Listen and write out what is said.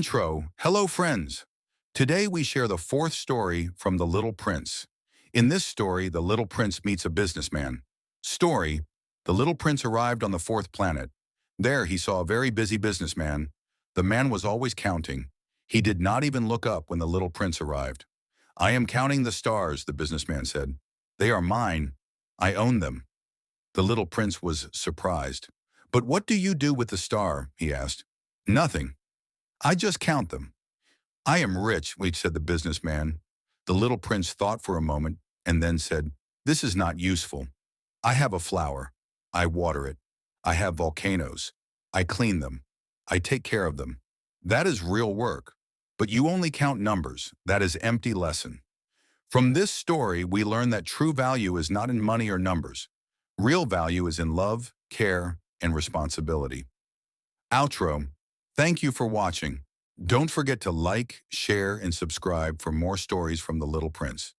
Intro. Hello, friends. Today we share the fourth story from The Little Prince. In this story, the little prince meets a businessman. Story. The little prince arrived on the fourth planet. There he saw a very busy businessman. The man was always counting. He did not even look up when the little prince arrived. I am counting the stars, the businessman said. They are mine. I own them. The little prince was surprised. But what do you do with the star? He asked. Nothing. I just count them. I am rich, said the businessman. The little prince thought for a moment and then said, This is not useful. I have a flower. I water it. I have volcanoes. I clean them. I take care of them. That is real work. But you only count numbers. That is empty lesson. From this story, we learn that true value is not in money or numbers. Real value is in love, care, and responsibility. Outro. Thank you for watching. Don't forget to like, share, and subscribe for more stories from The Little Prince.